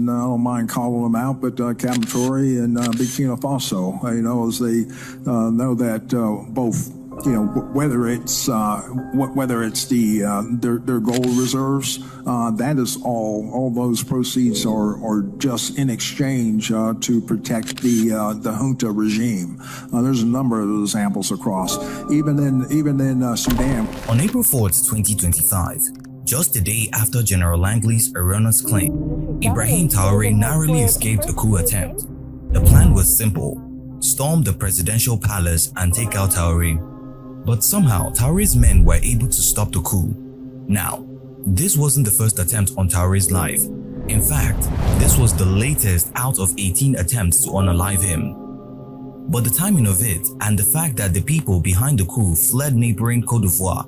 and I don't mind calling them out, but Captain Traoré and Burkina Faso, as they know that both, whether it's their gold reserves, that is all those proceeds are just in exchange to protect the junta regime. There's a number of examples across, even in Sudan. On April 4th, 2025, just a day after General Langley's erroneous claim, Ibrahim Traore narrowly escaped a coup attempt. The plan was simple: storm the presidential palace and take out Traoré. But somehow, Traoré's men were able to stop the coup. Now, this wasn't the first attempt on Traoré's life. In fact, this was the latest out of 18 attempts to unalive him. But the timing of it and the fact that the people behind the coup fled neighboring Côte d'Ivoire,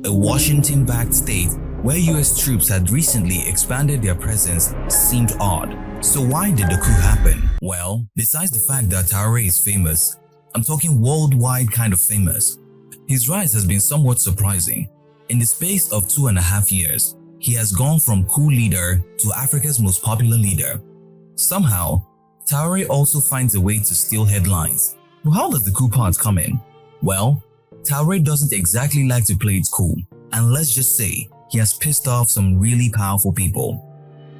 a Washington-backed state where US troops had recently expanded their presence, seemed odd. So why did the coup happen? Well, besides the fact that Traoré is famous, I'm talking worldwide kind of famous, his rise has been somewhat surprising. In the space of 2.5 years, he has gone from coup leader to Africa's most popular leader. Somehow, Traoré also finds a way to steal headlines. But how does the coup part come in? Well, Traoré doesn't exactly like to play it cool, and let's just say he has pissed off some really powerful people.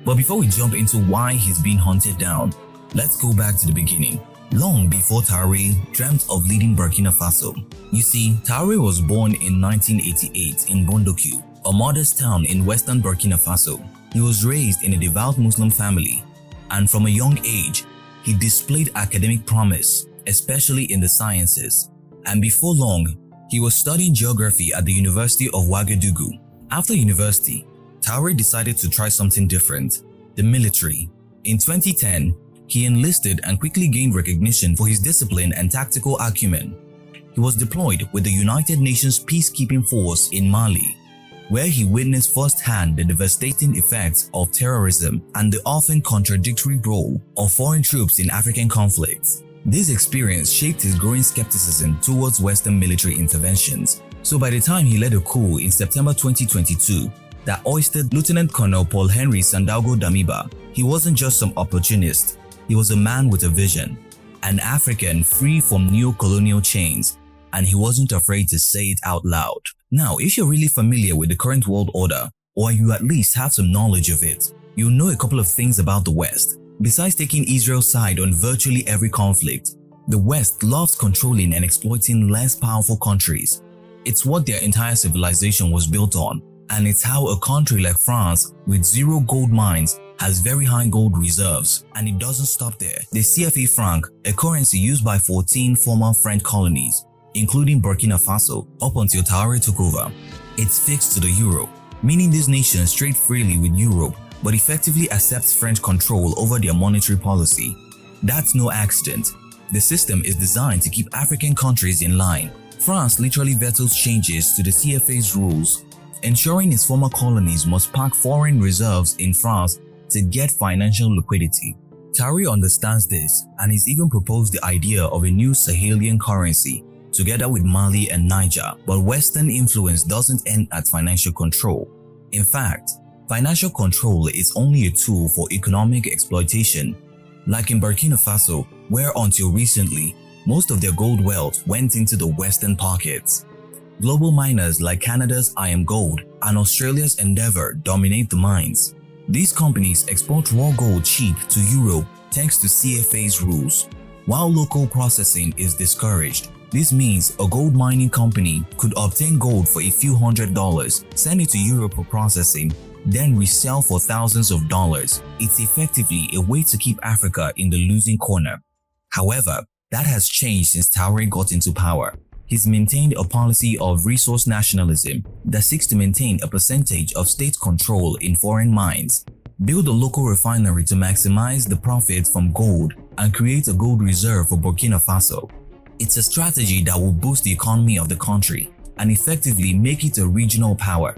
But before we jump into why he's being hunted down, let's go back to the beginning. Long before Traoré dreamt of leading Burkina Faso. You see, Traoré was born in 1988 in Bondoku, a modest town in western Burkina Faso. He was raised in a devout Muslim family, and from a young age, he displayed academic promise, especially in the sciences. And before long, he was studying geography at the University of Ouagadougou. After university, Traoré decided to try something different: the military. In 2010, he enlisted and quickly gained recognition for his discipline and tactical acumen. He was deployed with the United Nations Peacekeeping Force in Mali, where he witnessed firsthand the devastating effects of terrorism and the often contradictory role of foreign troops in African conflicts. This experience shaped his growing skepticism towards Western military interventions. So by the time he led a coup in September 2022 that ousted Lieutenant Colonel Paul Henry Sandaogo Damiba, he wasn't just some opportunist. He was a man with a vision, an African free from neo-colonial chains, and he wasn't afraid to say it out loud. Now, if you're really familiar with the current world order, or you at least have some knowledge of it, you'll know a couple of things about the West. Besides taking Israel's side on virtually every conflict, the West loves controlling and exploiting less powerful countries. It's what their entire civilization was built on, and it's how a country like France with 0 gold mines has very high gold reserves. And it doesn't stop there. The CFA franc, a currency used by 14 former French colonies, including Burkina Faso, up until Traoré took over, it's fixed to the euro, meaning these nations trade freely with Europe but effectively accepts French control over their monetary policy. That's no accident. The system is designed to keep African countries in line. France literally vetoes changes to the CFA's rules, ensuring its former colonies must park foreign reserves in France to get financial liquidity. Traoré understands this and he's even proposed the idea of a new Sahelian currency together with Mali and Niger. But Western influence doesn't end at financial control. In fact, financial control is only a tool for economic exploitation. Like in Burkina Faso, where until recently, most of their gold wealth went into the Western pockets. Global miners like Canada's IM Gold and Australia's Endeavour dominate the mines. These companies export raw gold cheap to Europe thanks to CFA's rules. While local processing is discouraged, this means a gold mining company could obtain gold for a few $100s, send it to Europe for processing, then resell for thousands of dollars. It's effectively a way to keep Africa in the losing corner. However, that has changed since Traoré got into power. He's maintained a policy of resource nationalism that seeks to maintain a percentage of state control in foreign mines, build a local refinery to maximize the profits from gold, and create a gold reserve for Burkina Faso. It's a strategy that will boost the economy of the country and effectively make it a regional power.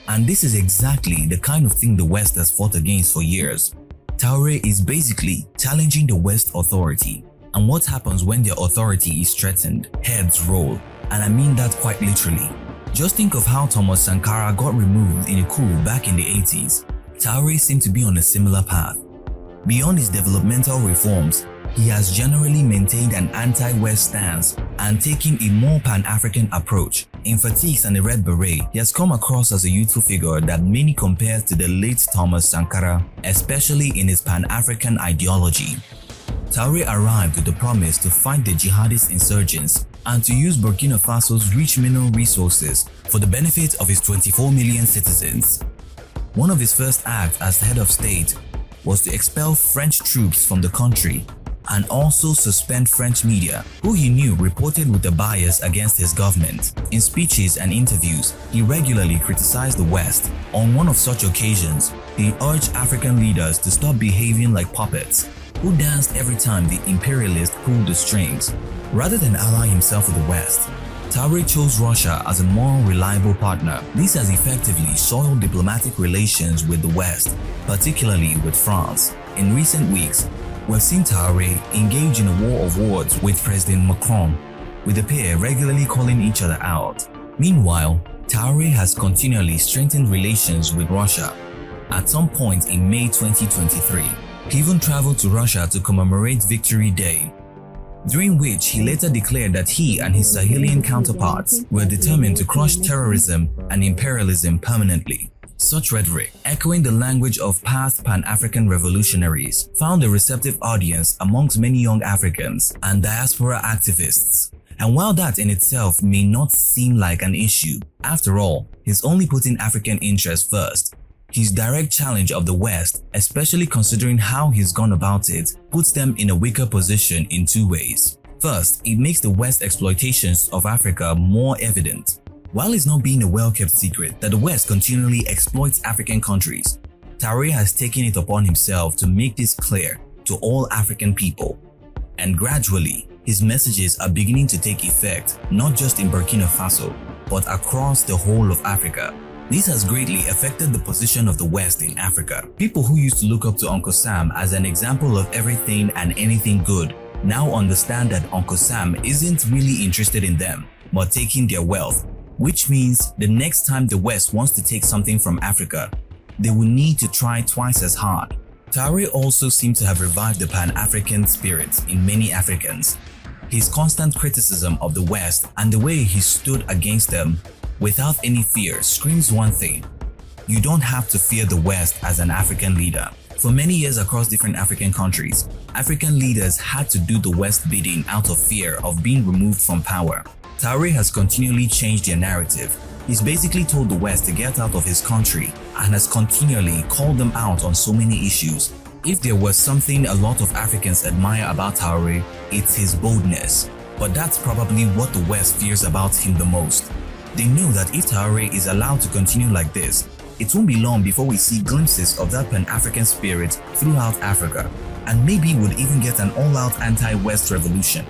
And this is exactly the kind of thing the West has fought against for years. Traoré is basically challenging the West authority. And what happens when their authority is threatened? Heads roll. And I mean that quite literally. Just think of how Thomas Sankara got removed in a coup back in the 80s. Traoré seemed to be on a similar path. Beyond his developmental reforms, he has generally maintained an anti-West stance and taken a more pan-African approach. In Fatigues and the Red Beret, he has come across as a youthful figure that many compare to the late Thomas Sankara, especially in his pan-African ideology. Traoré arrived with the promise to fight the jihadist insurgents and to use Burkina Faso's rich mineral resources for the benefit of his 24 million citizens. One of his first acts as the head of state was to expel French troops from the country and also suspend French media, who he knew reported with a bias against his government. In speeches and interviews, he regularly criticized the West. On one of such occasions, he urged African leaders to stop behaving like puppets, who danced every time the imperialists pulled the strings. Rather than ally himself with the West, Traoré chose Russia as a more reliable partner. This has effectively soiled diplomatic relations with the West, particularly with France. In recent weeks, we've seen Traoré engage in a war of words with President Macron, with the pair regularly calling each other out. Meanwhile, Traoré has continually strengthened relations with Russia. At some point in May 2023, he even traveled to Russia to commemorate Victory Day, during which he later declared that he and his Sahelian counterparts were determined to crush terrorism and imperialism permanently. Such rhetoric, echoing the language of past Pan-African revolutionaries, found a receptive audience amongst many young Africans and diaspora activists. And while that in itself may not seem like an issue, after all, he's only putting African interests first. His direct challenge of the West, especially considering how he's gone about it, puts them in a weaker position in two ways. First, it makes the West's exploitations of Africa more evident. While it's not being a well-kept secret that the West continually exploits African countries, Traoré has taken it upon himself to make this clear to all African people. And gradually, his messages are beginning to take effect not just in Burkina Faso, but across the whole of Africa. This has greatly affected the position of the West in Africa. People who used to look up to Uncle Sam as an example of everything and anything good now understand that Uncle Sam isn't really interested in them, but taking their wealth, which means the next time the West wants to take something from Africa, they will need to try twice as hard. Traoré also seems to have revived the Pan-African spirit in many Africans. His constant criticism of the West and the way he stood against them without any fear screams one thing: you don't have to fear the West as an African leader. For many years across different African countries, African leaders had to do the West bidding out of fear of being removed from power. Traoré has continually changed their narrative. He's basically told the West to get out of his country and has continually called them out on so many issues. If there was something a lot of Africans admire about Traoré, it's his boldness. But that's probably what the West fears about him the most. They know that if Traoré is allowed to continue like this, it won't be long before we see glimpses of that Pan-African spirit throughout Africa, and maybe we'll even get an all-out anti-West revolution.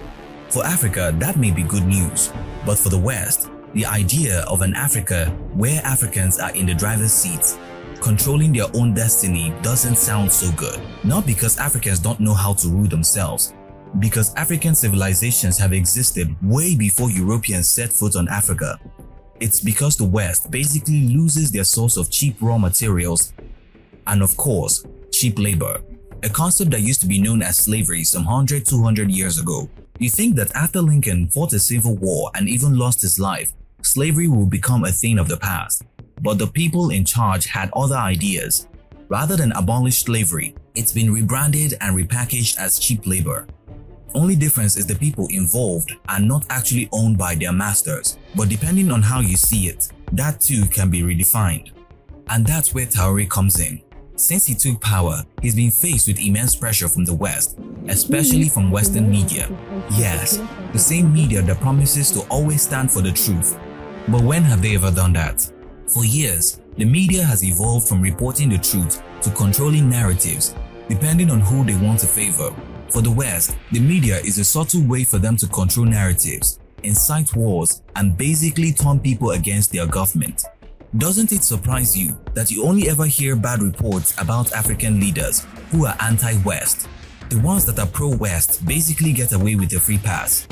For Africa, that may be good news, but for the West, the idea of an Africa where Africans are in the driver's seat, controlling their own destiny, doesn't sound so good. Not because Africans don't know how to rule themselves, because African civilizations have existed way before Europeans set foot on Africa. It's because the West basically loses their source of cheap raw materials and, of course, cheap labor, a concept that used to be known as slavery some 100-200 years ago. You think that after Lincoln fought a civil war and even lost his life, slavery will become a thing of the past. But the people in charge had other ideas. Rather than abolish slavery, it's been rebranded and repackaged as cheap labor. Only difference is the people involved are not actually owned by their masters, but depending on how you see it, that too can be redefined. And that's where Traoré comes in. Since he took power, he's been faced with immense pressure from the West, especially from Western media. Yes, the same media that promises to always stand for the truth. But when have they ever done that? For years, the media has evolved from reporting the truth to controlling narratives, depending on who they want to favor. For the West, the media is a subtle way for them to control narratives, incite wars, and basically turn people against their government. Doesn't it surprise you that you only ever hear bad reports about African leaders who are anti-West? The ones that are pro-West basically get away with a free pass.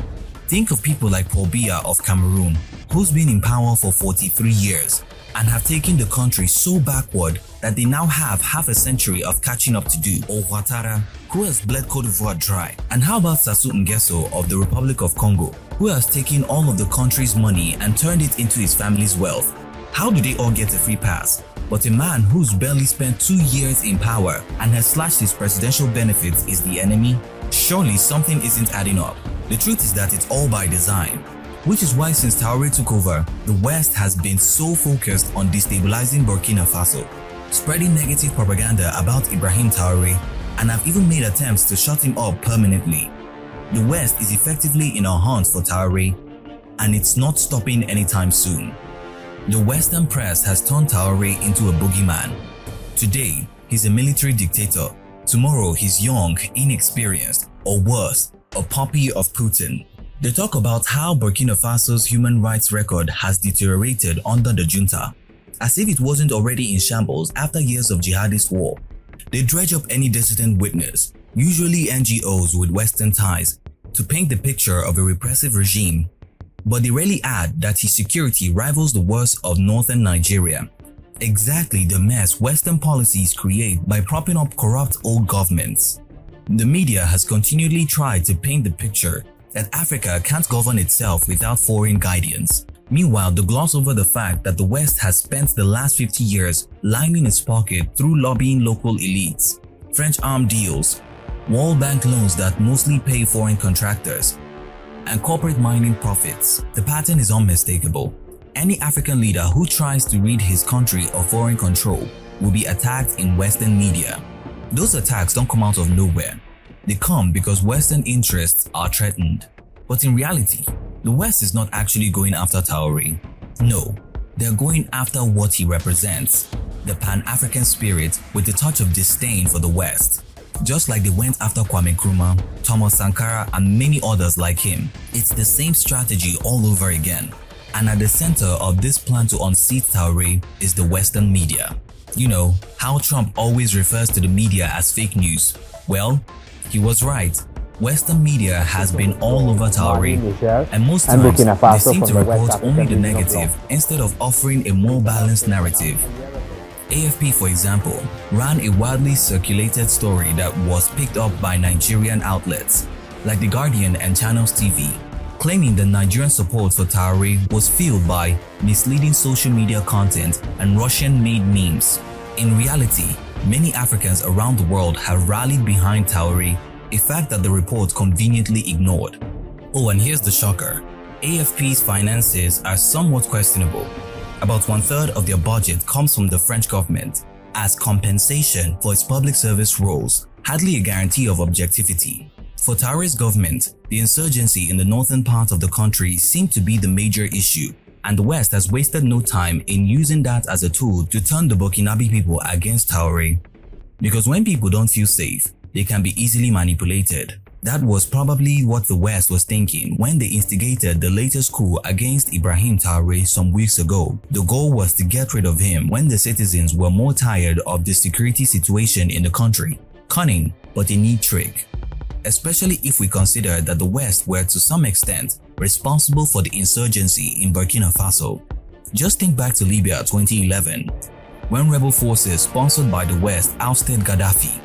Think of people like Paul Biya of Cameroon, who's been in power for 43 years and have taken the country so backward that they now have half a century of catching up to do. Or Ouattara, who has bled Côte d'Ivoire dry. And how about Sassou Nguesso of the Republic of Congo, who has taken all of the country's money and turned it into his family's wealth? How do they all get a free pass? But a man who's barely spent 2 years in power and has slashed his presidential benefits is the enemy? Surely something isn't adding up. The truth is that it's all by design. Which is why since Traoré took over, the West has been so focused on destabilizing Burkina Faso, spreading negative propaganda about Ibrahim Traoré, and have even made attempts to shut him up permanently. The West is effectively in a hunt for Traoré, and it's not stopping anytime soon. The Western press has turned Traoré into a boogeyman. Today, he's a military dictator. Tomorrow, he's young, inexperienced, or worse, a puppy of Putin. They talk about how Burkina Faso's human rights record has deteriorated under the junta, as if it wasn't already in shambles after years of jihadist war. They dredge up any dissident witness, usually NGOs with Western ties, to paint the picture of a repressive regime, but they rarely add that his security rivals the worst of northern Nigeria. Exactly the mess Western policies create by propping up corrupt old governments. The media has continually tried to paint the picture that Africa can't govern itself without foreign guidance. Meanwhile, they gloss over the fact that the West has spent the last 50 years lining its pocket through lobbying local elites, French arms deals, World Bank loans that mostly pay foreign contractors, and corporate mining profits. The pattern is unmistakable. Any African leader who tries to rid his country of foreign control will be attacked in Western media. Those attacks don't come out of nowhere. They come because Western interests are threatened. But in reality, the West is not actually going after Traoré. No, they're going after what he represents, the Pan-African spirit with a touch of disdain for the West. Just like they went after Kwame Nkrumah, Thomas Sankara, and many others like him. It's the same strategy all over again. And at the center of this plan to unseat Traoré is the Western media. You know, how Trump always refers to the media as fake news. Well, he was right. Western media has been all over Traoré, and most times they seem to report only the negative instead of offering a more balanced narrative. AFP, for example, ran a widely circulated story that was picked up by Nigerian outlets like The Guardian and Channels TV, claiming that Nigerian support for Traoré was fueled by misleading social media content and Russian-made memes. In reality, many Africans around the world have rallied behind Traoré, a fact that the report conveniently ignored. Oh, and here's the shocker. AFP's finances are somewhat questionable. About 1/3 of their budget comes from the French government as compensation for its public service roles, hardly a guarantee of objectivity. For Traoré's government, the insurgency in the northern part of the country seemed to be the major issue, and the West has wasted no time in using that as a tool to turn the Burkinabè people against Traoré. Because when people don't feel safe, they can be easily manipulated. That was probably what the West was thinking when they instigated the latest coup against Ibrahim Traoré some weeks ago. The goal was to get rid of him when the citizens were more tired of the security situation in the country. Cunning, but a neat trick. Especially if we consider that the West were to some extent responsible for the insurgency in Burkina Faso. Just think back to Libya 2011, when rebel forces sponsored by the West ousted Gaddafi.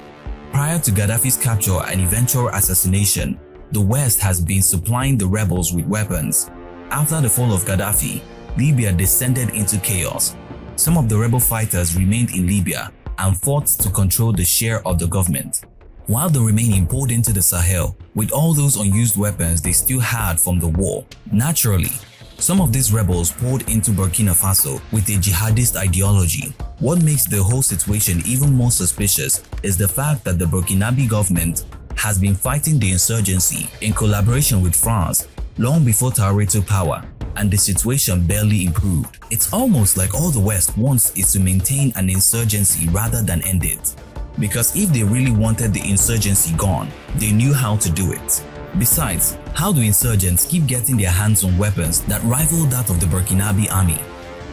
Prior to Gaddafi's capture and eventual assassination, the West has been supplying the rebels with weapons. After the fall of Gaddafi, Libya descended into chaos. Some of the rebel fighters remained in Libya and fought to control the share of the government, while the remaining poured into the Sahel with all those unused weapons they still had from the war. Naturally, some of these rebels poured into Burkina Faso with a jihadist ideology. What makes the whole situation even more suspicious is the fact that the Burkinabè government has been fighting the insurgency in collaboration with France long before Traoré took power, and the situation barely improved. It's almost like all the West wants is to maintain an insurgency rather than end it. Because if they really wanted the insurgency gone, they knew how to do it. Besides, how do insurgents keep getting their hands on weapons that rival that of the Burkinabè army?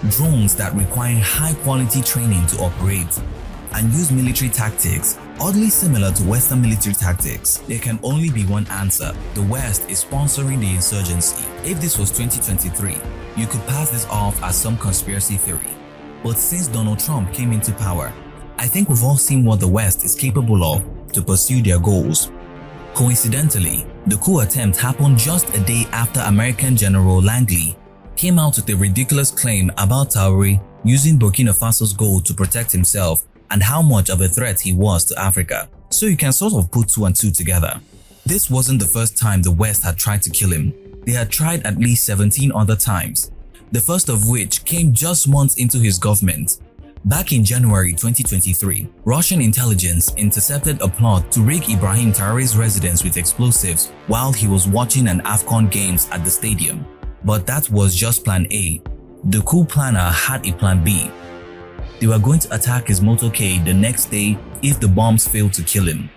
Drones that require high-quality training to operate, and use military tactics oddly similar to Western military tactics. There can only be one answer. The West is sponsoring the insurgency. If this was 2023, you could pass this off as some conspiracy theory. But since Donald Trump came into power, I think we've all seen what the West is capable of to pursue their goals. Coincidentally, the coup attempt happened just a day after American General Langley came out with a ridiculous claim about Traoré using Burkina Faso's gold to protect himself and how much of a threat he was to Africa. So you can sort of put two and two together. This wasn't the first time the West had tried to kill him. They had tried at least 17 other times, the first of which came just months into his government. Back in January 2023, Russian intelligence intercepted a plot to rig Ibrahim Traore's residence with explosives while he was watching an AFCON games at the stadium. But that was just plan A. The coup planner had a plan B. They were going to attack his motorcade the next day if the bombs failed to kill him.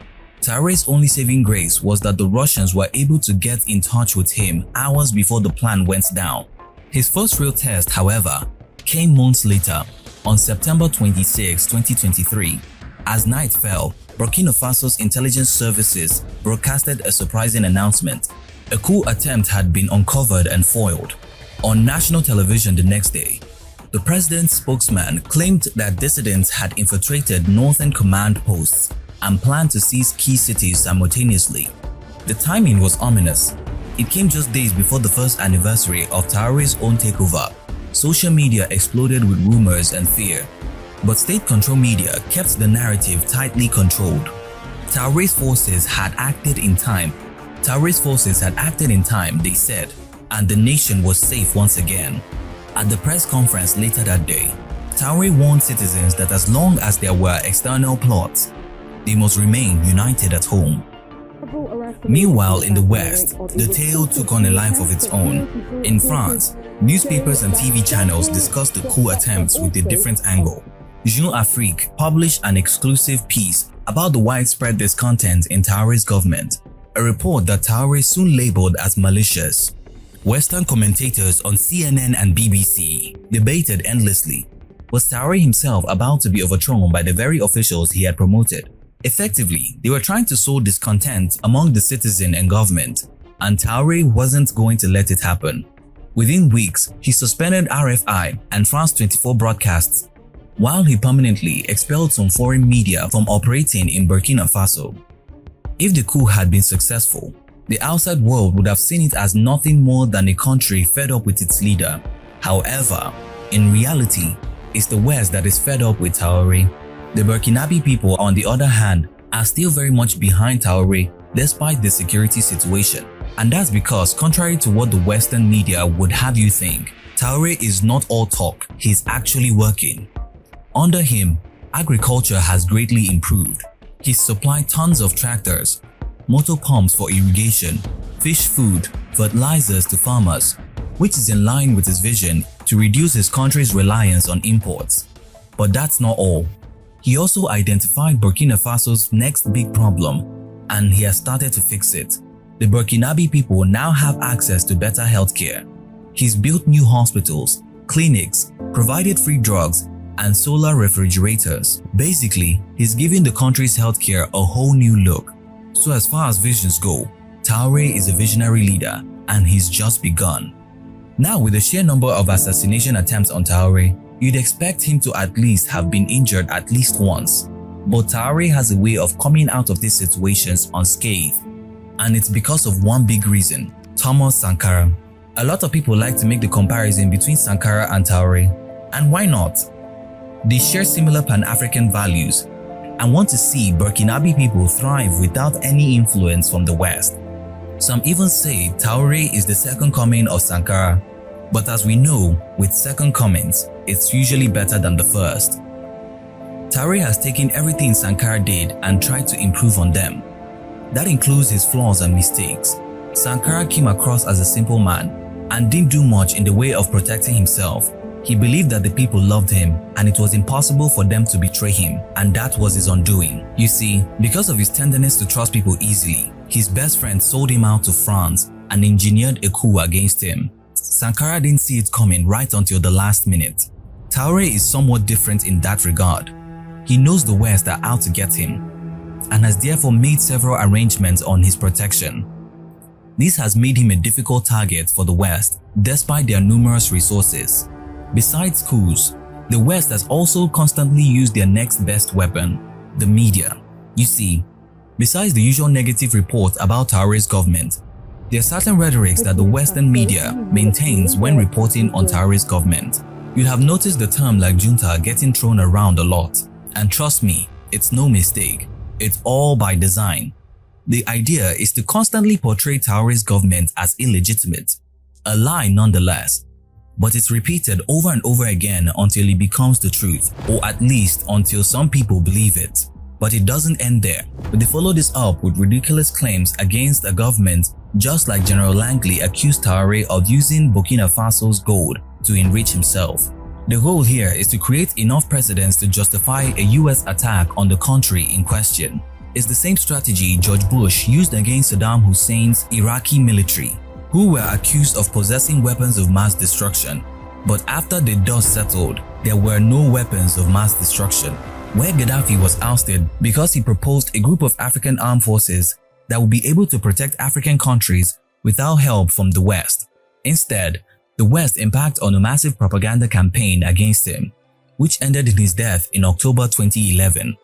Traore's only saving grace was that the Russians were able to get in touch with him hours before the plan went down. His first real test, however, came months later, on September 26, 2023. As night fell, Burkina Faso's intelligence services broadcasted a surprising announcement. A coup attempt had been uncovered and foiled. On national television the next day, the president's spokesman claimed that dissidents had infiltrated northern command posts and planned to seize key cities simultaneously. The timing was ominous. It came just days before the first anniversary of Traore's own takeover. Social media exploded with rumors and fear, but state-controlled media kept the narrative tightly controlled. Traore's forces had acted in time. They said, and the nation was safe once again. At the press conference later that day, Traoré warned citizens that as long as there were external plots, they must remain united at home. Meanwhile, in the West, the tale took on a life of its own. In France, newspapers and TV channels discussed the coup attempts with a different angle. Jeune Afrique published an exclusive piece about the widespread discontent in Traoré's government, a report that Traoré soon labeled as malicious. Western commentators on CNN and BBC debated endlessly. Was Traoré himself about to be overthrown by the very officials he had promoted? Effectively, they were trying to sow discontent among the citizen and government, and Traoré wasn't going to let it happen. Within weeks, he suspended RFI and France 24 broadcasts, while he permanently expelled some foreign media from operating in Burkina Faso. If the coup had been successful, the outside world would have seen it as nothing more than a country fed up with its leader. However, in reality, it's the West that is fed up with Traoré. The Burkinabè people, on the other hand, are still very much behind Traoré despite the security situation. And that's because, contrary to what the Western media would have you think, Traoré is not all talk, he's actually working. Under him, agriculture has greatly improved. He's supplied tons of tractors, motor pumps for irrigation, fish food, fertilizers to farmers, which is in line with his vision to reduce his country's reliance on imports. But that's not all. He also identified Burkina Faso's next big problem, and he has started to fix it. The Burkinabè people now have access to better healthcare. He's built new hospitals, clinics, provided free drugs, and solar refrigerators. Basically, he's giving the country's healthcare a whole new look. So as far as visions go, Traoré is a visionary leader, and he's just begun. Now, with the sheer number of assassination attempts on Traoré, you'd expect him to at least have been injured at least once. But Traoré has a way of coming out of these situations unscathed. And it's because of one big reason: Thomas Sankara. A lot of people like to make the comparison between Sankara and Traoré. And why not? They share similar Pan-African values and want to see Burkinabè people thrive without any influence from the West. Some even say Traoré is the second coming of Sankara. But as we know, with second comings, it's usually better than the first. Traoré has taken everything Sankara did and tried to improve on them. That includes his flaws and mistakes. Sankara came across as a simple man and didn't do much in the way of protecting himself. He believed that the people loved him and it was impossible for them to betray him, and that was his undoing. You see, because of his tenderness to trust people easily, his best friend sold him out to France and engineered a coup against him. Sankara didn't see it coming right until the last minute. Traoré is somewhat different in that regard. He knows the West are out to get him and has therefore made several arrangements on his protection. This has made him a difficult target for the West despite their numerous resources. Besides coups, The West has also constantly used their next best weapon, the media. You see, besides the usual negative reports about Traoré's government, there are certain rhetorics that the Western media maintains when reporting on Traoré's government. You'd have noticed the term like junta getting thrown around a lot. And trust me, it's no mistake. It's all by design. The idea is to constantly portray Traoré's government as illegitimate, a lie nonetheless. But it's repeated over and over again until it becomes the truth, or at least until some people believe it. But it doesn't end there, but they follow this up with ridiculous claims against a government, just like General Langley accused Traoré of using Burkina Faso's gold to enrich himself. The goal here is to create enough precedents to justify a US attack on the country in question. It's the same strategy George Bush used against Saddam Hussein's Iraqi military, who were accused of possessing weapons of mass destruction. But after the dust settled, there were no weapons of mass destruction. Where Gaddafi was ousted because he proposed a group of African armed forces that would be able to protect African countries without help from the West. Instead, the West embarked on a massive propaganda campaign against him, which ended in his death in October 2011.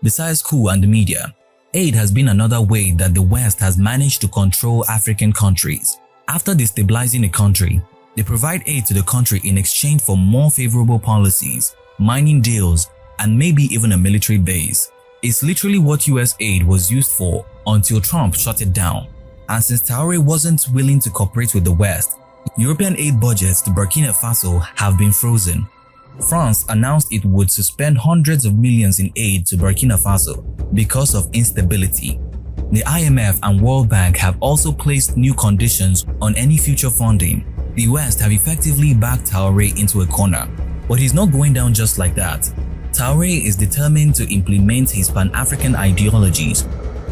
Besides coup and the media, aid has been another way that the West has managed to control African countries. After destabilizing a country, they provide aid to the country in exchange for more favorable policies, mining deals, and maybe even a military base. It's literally what US aid was used for until Trump shut it down. And since Traoré wasn't willing to cooperate with the West, European aid budgets to Burkina Faso have been frozen. France announced it would suspend hundreds of millions in aid to Burkina Faso because of instability. The IMF and World Bank have also placed new conditions on any future funding. The West have effectively backed Traoré into a corner, but he's not going down just like that. Traoré is determined to implement his Pan-African ideologies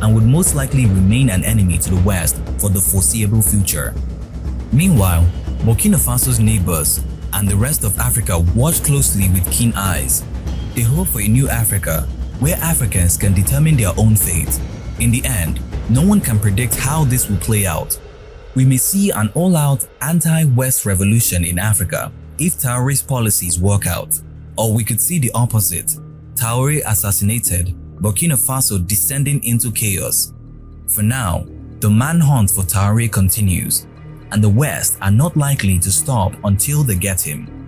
and would most likely remain an enemy to the West for the foreseeable future. Meanwhile, Burkina Faso's neighbors and the rest of Africa watch closely with keen eyes. They hope for a new Africa where Africans can determine their own fate. In the end, no one can predict how this will play out. We may see an all-out anti-West revolution in Africa if Traoré's policies work out. Or we could see the opposite, Traoré assassinated, Burkina Faso descending into chaos. For now, the manhunt for Traoré continues, and the West are not likely to stop until they get him.